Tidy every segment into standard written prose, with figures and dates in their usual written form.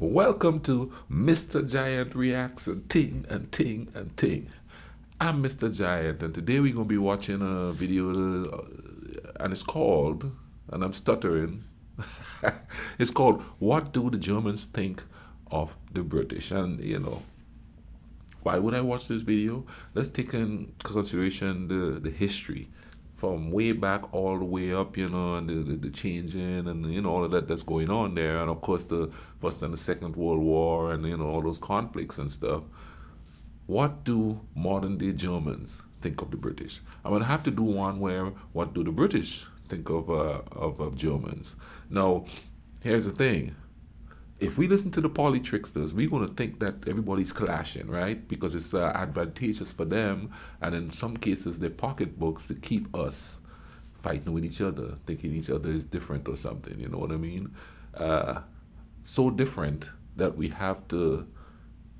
Welcome to Mr. Giant Reacts and Ting and Ting and Ting. I'm Mr. Giant, and today we're going to be watching a video, and it's called, and I'm stuttering, it's called What Do the Germans Think of the British? And, why would I watch this video? Let's take in consideration the history from way back all the way up, and the changing and all of that that's going on there, and of course the First and the Second World War and all those conflicts and stuff. What do modern day Germans think of the British? I'm gonna have to do one where what do the British think of Germans? Now, here's the thing: if we listen to the polytricksters, we're going to think that everybody's clashing, right? Because it's advantageous for them, and in some cases, their pocketbooks to keep us fighting with each other, thinking each other is different or something. You know what I mean? So different that we have to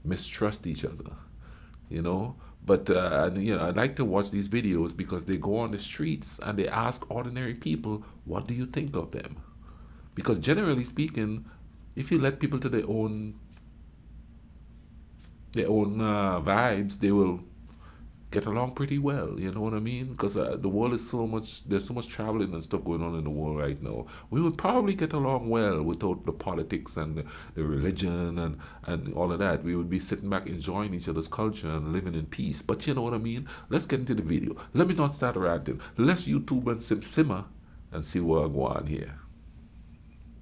mistrust each other. You know. But I like to watch these videos because they go on the streets and they ask ordinary people, "What do you think of them?" Because generally speaking, if you let people to their own vibes, they will get along pretty well. You know what I mean? Because the world is there's so much traveling and stuff going on in the world right now. We would probably get along well without the politics and the religion and all of that. We would be sitting back enjoying each other's culture and living in peace. But you know what I mean? Let's get into the video. Let me not start ranting. Let's YouTube and simmer and see what I go on here.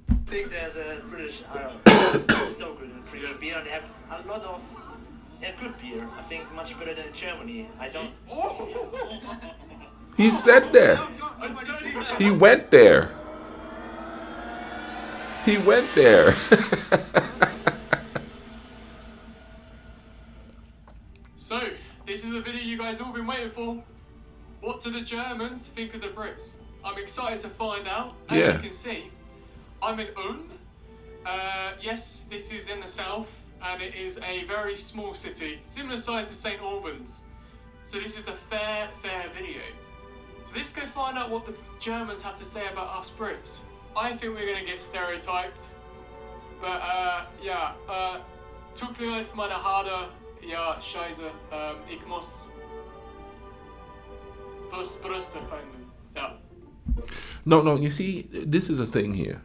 I think that the British are so good in premium beer and they have a lot of good beer. I think much better than Germany. I don't. He said that. He went there. He went there. So, this is the video you guys all been waiting for. What do the Germans think of the Brits? I'm excited to find out. As you can see, I'm in Ulm. Yes, this is in the south, and it is a very small city, similar size to St. Albans. So this is a fair video. So let's go find out what the Germans have to say about us Brits. I think we're going to get stereotyped. But tut mir leid für meine Haare. Ja, scheiße. Ich muss Brüste finden. Ja. No, you see, this is a thing here.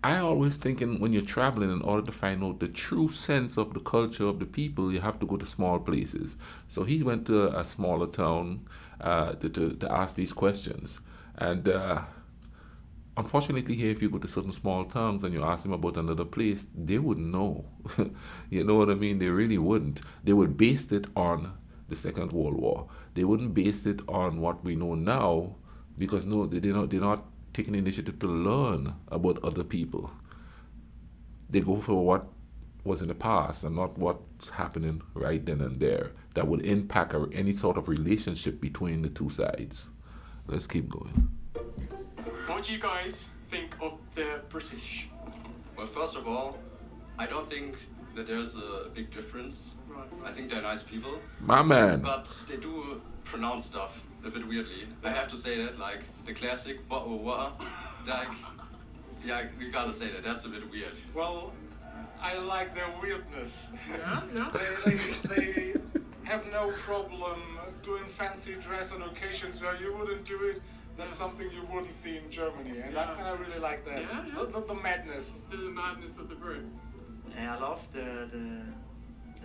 I always thinking when you're traveling, in order to find out the true sense of the culture of the people, you have to go to small places. So he went to a smaller town to ask these questions. And unfortunately here, if you go to certain small towns and you ask them about another place, they wouldn't know. You know what I mean? They really wouldn't. They would base it on the Second World War. They wouldn't base it on what we know now, because no, they're not taking initiative to learn about other people. They go for what was in the past and not what's happening right then and there that would impact any sort of relationship between the two sides. Let's keep going. What do you guys think of the British? Well, first of all, I don't think that there's a big difference. Right. I think they're nice people. My man. But they do pronounce stuff a bit weirdly. I have to say that, like the classic what, like, yeah, we gotta say that. That's a bit weird. Well, I like their weirdness. Yeah. They have no problem doing fancy dress on occasions where you wouldn't do it. That's something you wouldn't see in Germany, and I really like that. Yeah. The madness. The madness of the Brits. I love the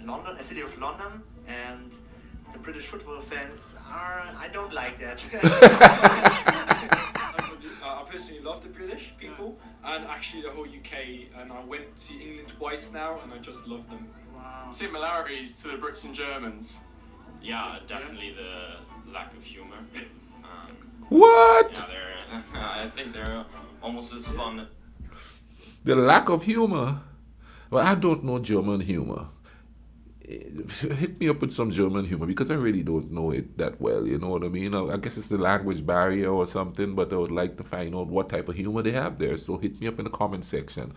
London, the city of London, and the British football fans are. I don't like that. I personally love the British people and actually the whole UK, and I went to England twice now and I just love them. Wow. Similarities to the Brits and Germans. Yeah, definitely the lack of humor. What? Yeah, I think they're almost as fun. The lack of humor. Well, I don't know German humor. Hit me up with some German humor because I really don't know it that well. You know what I mean? I guess it's the language barrier or something, but I would like to find out what type of humor they have there. So hit me up in the comment section.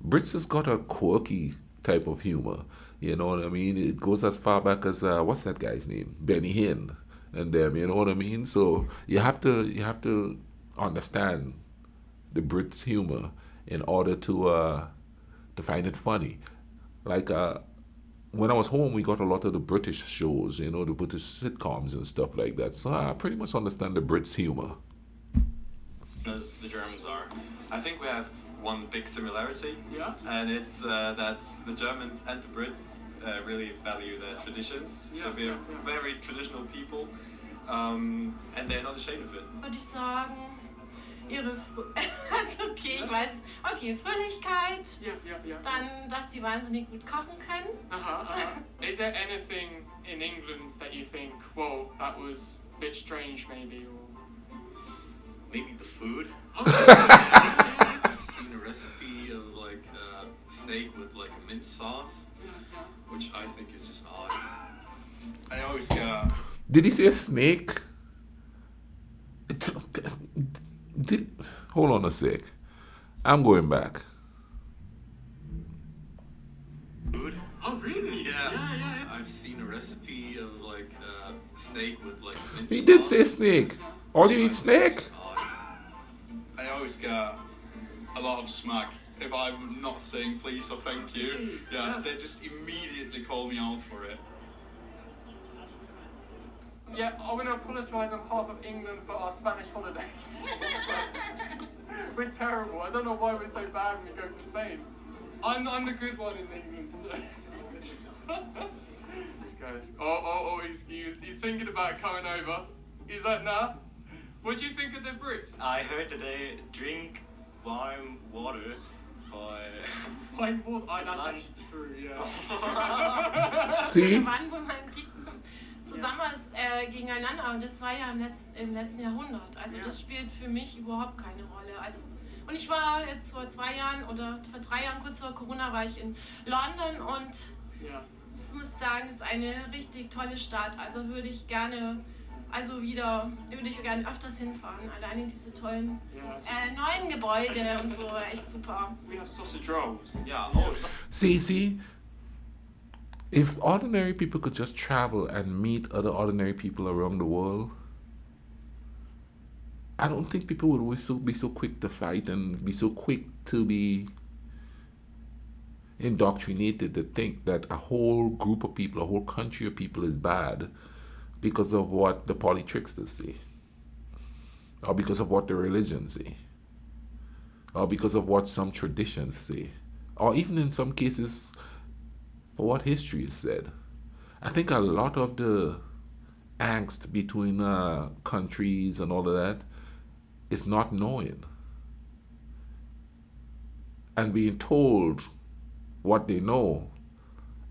Brits has got a quirky type of humor. You know what I mean? It goes as far back as what's that guy's name? Benny Hinn and them. You know what I mean? So you have to understand the Brits' humor in order to to find it funny. Like when I was home, we got a lot of the British shows, the British sitcoms and stuff like that. So I pretty much understand the Brits' humor. As the Germans are. I think we have one big similarity. Yeah. And it's that the Germans and the Brits really value their traditions. So we're very traditional people. And they're not ashamed of it. Würde ich sagen, okay, ich weiß. Okay, Fröhlichkeit. Yeah. Dann, dass sie wahnsinnig gut kochen können. Is there anything in England that you think, whoa, that was a bit strange maybe? Or... Maybe the food. Oh, I've seen a recipe of like steak with like a mint sauce, which I think is just odd. I always get... Did he say a snake? Hold on a sec. I'm going back. Food? Oh, really? Yeah. I've seen a recipe of like steak with like mint sauce. He did say snake. All you eat snake? I always get a lot of smack if I'm not saying please or thank you. Yeah, they just immediately call me out for it. Yeah, I want to apologise on behalf of England for our Spanish holidays. We're terrible. I don't know why we're so bad when we go to Spain. I'm the good one in England. This guy's... Oh, he's thinking about coming over. Is that now? What do you think of the Brits? I heard that they drink warm water for... Like, that's actually true, yeah. See? Wir waren wohl mal im Krieg zusammen gegeneinander und das war ja im letzten Jahrhundert. Also das spielt für mich überhaupt keine Rolle. Also, und ich war jetzt vor 2 Jahren oder vor 3 Jahren, kurz vor Corona, war ich in London und ich muss sagen, es ist eine richtig tolle Stadt. Also würde ich gerne öfters hinfahren. Alleine diese tollen neuen Gebäude und so, echt super. We have sausage rolls. Yeah. See, if ordinary people could just travel and meet other ordinary people around the world, I don't think people would be so quick to fight and be so quick to be indoctrinated to think that a whole group of people, a whole country of people is bad because of what the polytricksters say, or because of what the religions say, or because of what some traditions say, or even in some cases for what history is said. I think a lot of the angst between countries and all of that is not knowing and being told what they know.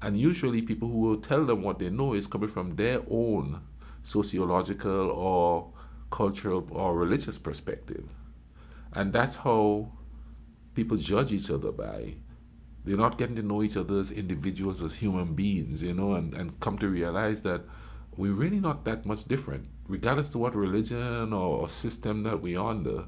And usually people who will tell them what they know is coming from their own sociological or cultural or religious perspective. And that's how people judge each other by. They're not getting to know each other as individuals, as human beings, and come to realize that we're really not that much different, regardless to what religion or system that we're under.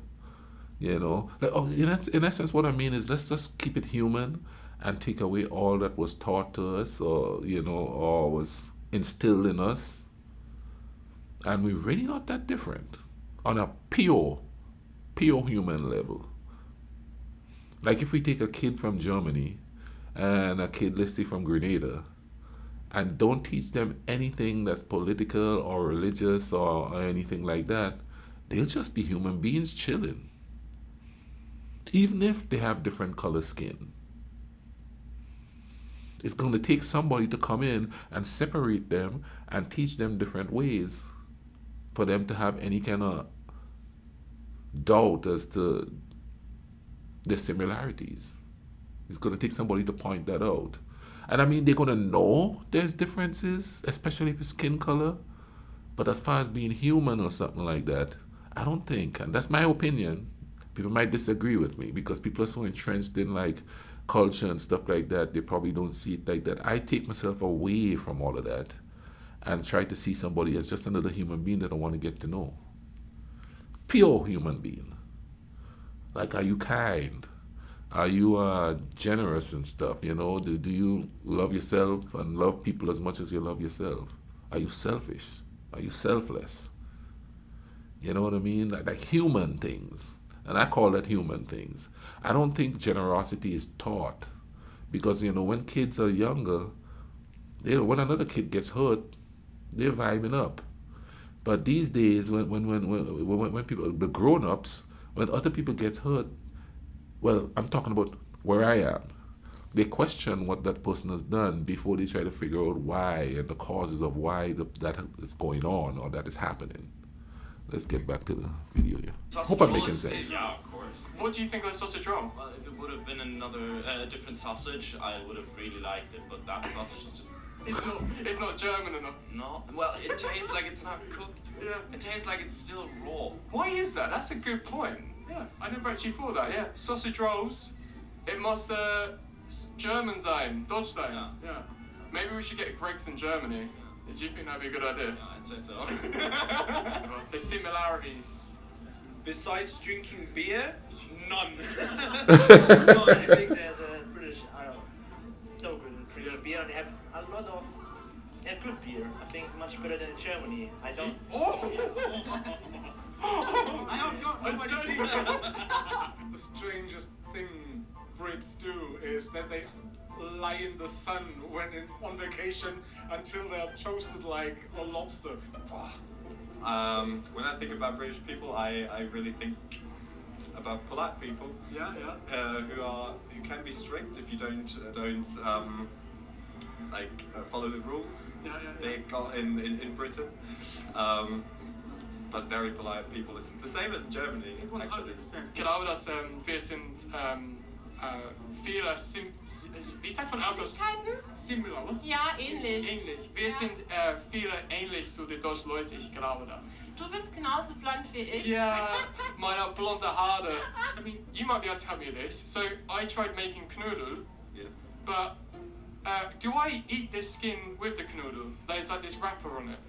In essence, what I mean is let's just keep it human and take away all that was taught to us or was instilled in us. And we're really not that different on a pure human level. Like if we take a kid from Germany and a kid, let's say from Grenada, and don't teach them anything that's political or religious or anything like that, they'll just be human beings chilling. Even if they have different color skin. It's going to take somebody to come in and separate them and teach them different ways for them to have any kind of doubt as to the similarities. It's going to take somebody to point that out. And I mean, they're going to know there's differences, especially if it's skin color. But as far as being human or something like that, I don't think, and that's my opinion. People might disagree with me because people are so entrenched in like culture and stuff like that, they probably don't see it like that. I take myself away from all of that and try to see somebody as just another human being that I want to get to know. Pure human being. Like, are you kind? Are you generous and stuff? Do you love yourself and love people as much as you love yourself? Are you selfish? Are you selfless? You know what I mean? Like human things. And I call that human things. I don't think generosity is taught Because when kids are younger, when another kid gets hurt, they're vibing up. But these days, when people, the grown-ups, when other people get hurt, well, I'm talking about where I am. They question what that person has done before they try to figure out why and the causes of why that is going on or that is happening. Let's get back to the video here. Hope I'm making sense. Yeah, of course. What do you think of the sausage roll? Well, if it would have been another different sausage, I would have really liked it. But that sausage is just It's not German enough. no. Well, it tastes like it's not cooked. Yeah. It tastes like it's still raw. Why is that? That's a good point. Yeah, I never actually thought that. Yeah, sausage rolls. It must German sein, Deutsch sein. Yeah. Maybe we should get Greg's in Germany. Do you think that'd be a good idea? Yeah, I'd say so. The similarities. Besides drinking beer, none. No, I think that the British are so good in drinking beer and they have a lot of good beer. I think much better than Germany. I don't. I have got nobody sees that. The strangest thing Brits do is that they lie in the sun when on vacation until they're toasted like a lobster. When I think about British people, I really think about polite people. Yeah. Who can be strict if you don't follow the rules. Yeah. They got in Britain. But very polite people. It's the same as Germany, actually. 100%. Genau, dass wir sind viele wie sagt man Autos? Similar, was? Ja, ähnlich. Ähnlich. Wir sind viele ähnlich so die deutschen Leute, ich glaube das. Du bist genauso blond wie ich. Yeah, meine blonde Haare. I mean, you might be able to tell me this. So I tried making knödel, Yeah. but do I eat the skin with the knödel? There's like this wrapper on it.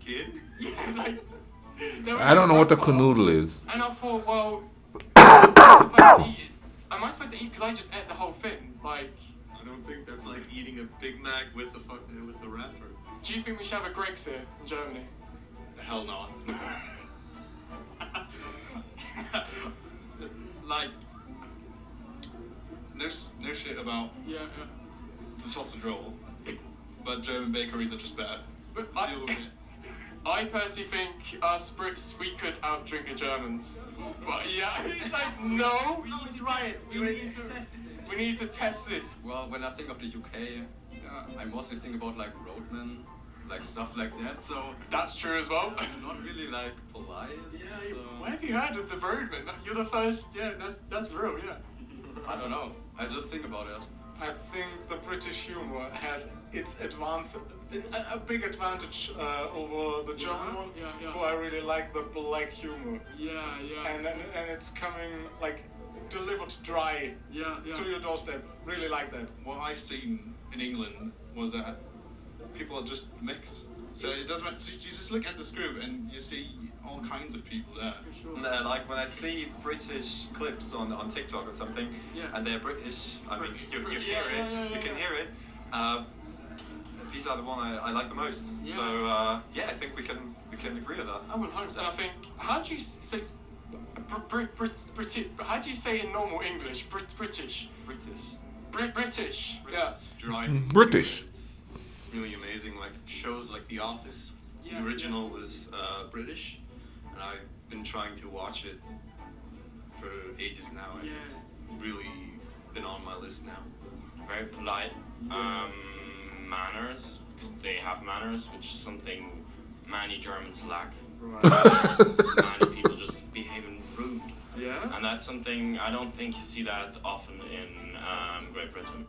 Skin? Yeah, like. There was I don't know what a wrapper, canoodle is. And I thought, well, am I supposed to eat it? Am I supposed to eat? Because I just ate the whole thing. Like, I don't think that's like eating a Big Mac with the wrapper. do you think we should have a Greg's here in Germany? Hell no. Like, no shit about Yeah. the sausage roll, but German bakeries are just better. But Deal with it. I personally think us Brits, we could outdrink the Germans. But yeah, he's like, no, we need to try it. We need to test this. Well, when I think of the UK, I mostly think about like roadmen, like stuff like that. So That's true as well. not really like polite. So, Where have you heard of the roadman? You're the first. Yeah, that's real. Yeah. I don't know. I just think about it. I think the British humor has its advantage, a big advantage over the German one. Yeah. For I really like the black humor, Yeah. and it's coming like delivered dry Yeah. to your doorstep. Really like that. What I've seen in England was that people are just mixed. So it doesn't matter. So you just look at this group and you see all kinds of people there. Like when I see British clips on TikTok or something, Yeah. and they're British, I mean, you hear it, Yeah, you can hear it. These are the one I like the most. Yeah. So I think we can agree with that. I 100%. And I think, how do you say British? How do you say in normal English? British. British. Yeah. Dry. British. It's really amazing. Like shows like The Office. Yeah, The original was British, and I've been trying to watch it for ages now, and it's really been on my list now. Very polite manners, because they have manners, which is something many Germans lack. Many people just behaving rude. Yeah. And that's something I don't think you see that often in Great Britain.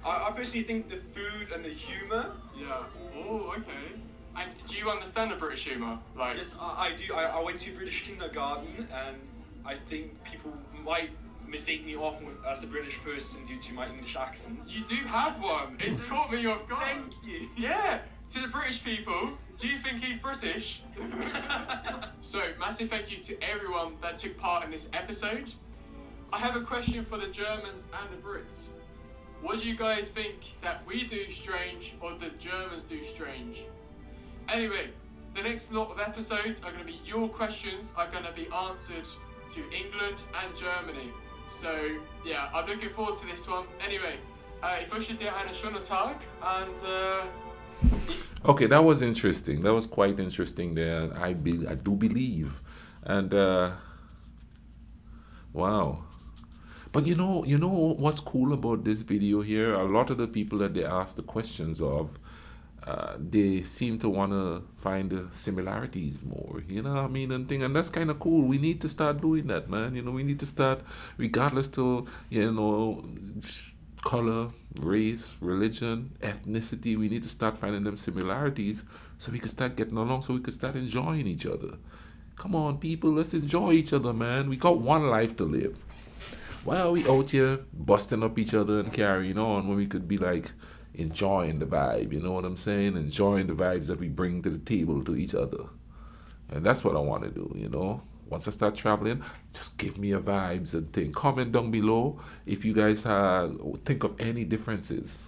I personally think the food and the humour. Yeah. Oh, okay. And do you understand the British humour? Like, Yes, I do. I went to British kindergarten, and I think people might mistake me often as a British person due to my English accent. you do have one. It's caught me off guard. Thank you. Yeah. To the British people, do you think he's British? So, massive thank you to everyone that took part in this episode. I have a question for the Germans and the Brits. What do you guys think that we do strange or the Germans do strange? Anyway, the next lot of episodes are going to be your questions are going to be answered to England and Germany. So yeah, I'm looking forward to this one. Anyway, ich wünsche dir einen schönen Tag and okay, that was interesting. That was quite interesting there. I do believe. And wow. But you know what's cool about this video here? A lot of the people that they ask the questions of, they seem to want to find the similarities more, you know what I mean, and that's kind of cool. We need to start doing that, man. You know, we need to start, regardless to, you know, color, race, religion, ethnicity, we need to start finding them similarities so we can start getting along, so we can start enjoying each other. Come on, people, let's enjoy each other, man. We got one life to live. Why are we out here busting up each other and carrying on when we could be like enjoying the vibe, you know what I'm saying? Enjoying the vibes that we bring to the table to each other. And that's what I want to do, you know? Once I start traveling, just give me your vibes and thing. Comment down below if you guys think of any differences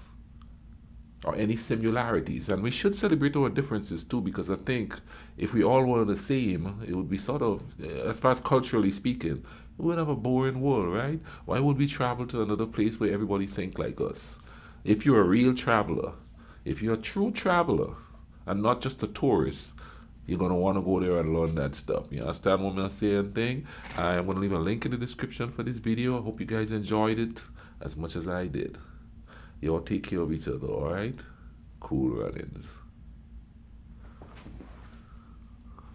or any similarities. And we should celebrate our differences too, because I think if we all were the same, it would be sort of, as far as culturally speaking, we would have a boring world, right? Why would we travel to another place where everybody think like us? If you're a real traveler, if you're a true traveler and not just a tourist, you're going to want to go there and learn that stuff. You understand what I'm saying? Thing? I'm going to leave a link in the description for this video. I hope you guys enjoyed it as much as I did. Y'all take care of each other, alright? Cool runnings.